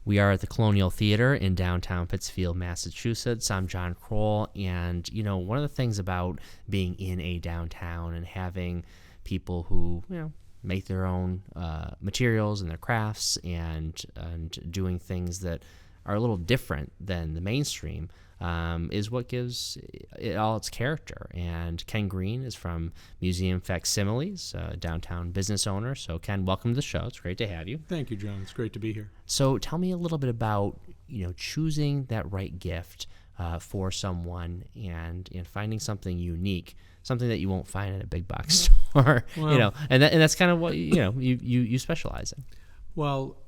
We are at the Colonial Theater in downtown Pittsfield, Massachusetts. I'm John Kroll, and one of the things about being in a downtown and having people who make their own materials and their crafts and doing things that are a little different than the mainstream is what gives it all its character. And Ken Green is from Museum Facsimiles, downtown business owner. So Ken, welcome to the show. It's great to have you. Thank you, John. It's great to be here. So tell me a little bit about choosing that right gift for someone and finding something unique, something that you won't find in a big box store. Well, and that's kind of what you specialize in. Well,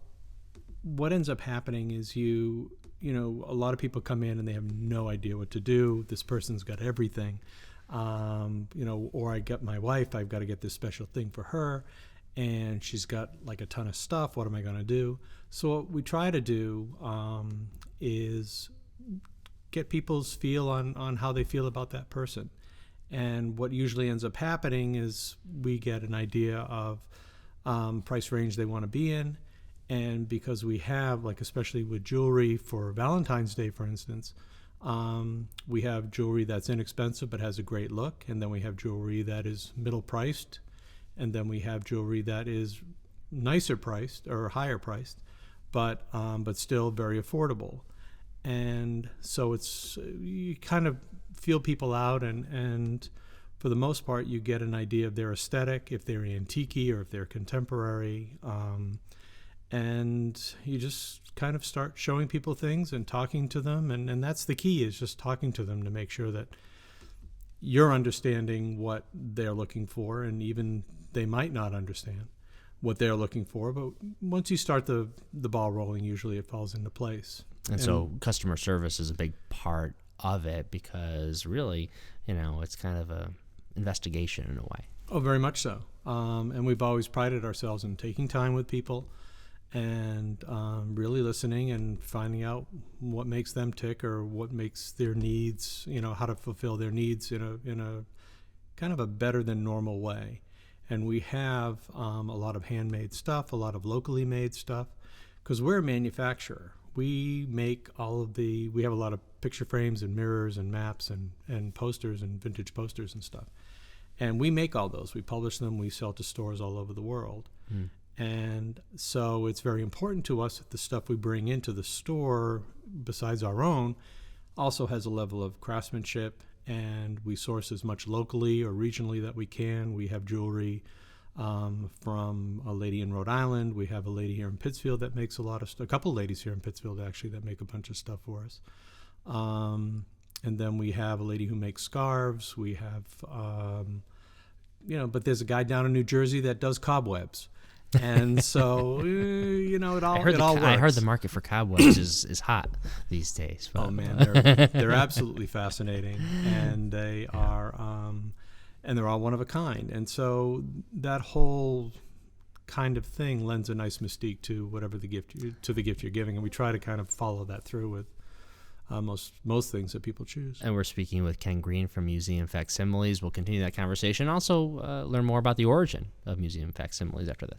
what ends up happening is a lot of people come in and they have no idea what to do. This person's got everything, or I get my wife, I've got to get this special thing for her, and she's got like a ton of stuff. What am I going to do? So what we try to do is get people's feel on how they feel about that person. And what usually ends up happening is we get an idea of price range they want to be in. And because we have, especially with jewelry for Valentine's Day, for instance, we have jewelry that's inexpensive but has a great look. And then we have jewelry that is middle priced. And then we have jewelry that is nicer priced or higher priced, but still very affordable. And so you kind of feel people out, and for the most part, you get an idea of their aesthetic, if they're antique or if they're contemporary. And you just kind of start showing people things and talking to them. And that's the key, is just talking to them to make sure that you're understanding what they're looking for. And even they might not understand what they're looking for. But once you start the ball rolling, usually it falls into place. And so customer service is a big part of it, because really, it's kind of a investigation in a way. Oh, very much so. And we've always prided ourselves in taking time with people and really listening and finding out what makes them tick or what makes their needs, how to fulfill their needs in a kind of a better than normal way. And we have a lot of handmade stuff, a lot of locally made stuff, because we're a manufacturer. We make we have a lot of picture frames and mirrors and maps and posters and vintage posters and stuff. And we make all those. We publish them. We sell to stores all over the world. Mm. And so it's very important to us that the stuff we bring into the store, besides our own, also has a level of craftsmanship, and we source as much locally or regionally that we can. We have jewelry from a lady in Rhode Island. We have a lady here in Pittsfield that makes a lot of stuff. A couple ladies here in Pittsfield, actually, that make a bunch of stuff for us. And then we have a lady who makes scarves. We have, but there's a guy down in New Jersey that does cobwebs. And so, it all works. I heard the market for cobwebs is hot these days. But. Oh man, they're absolutely fascinating, and they are, and they're all one of a kind. And so that whole kind of thing lends a nice mystique to whatever the gift you're giving, and we try to kind of follow that through with most things that people choose. And we're speaking with Ken Green from Museum Facsimiles. We'll continue that conversation. Also, learn more about the origin of Museum Facsimiles after this.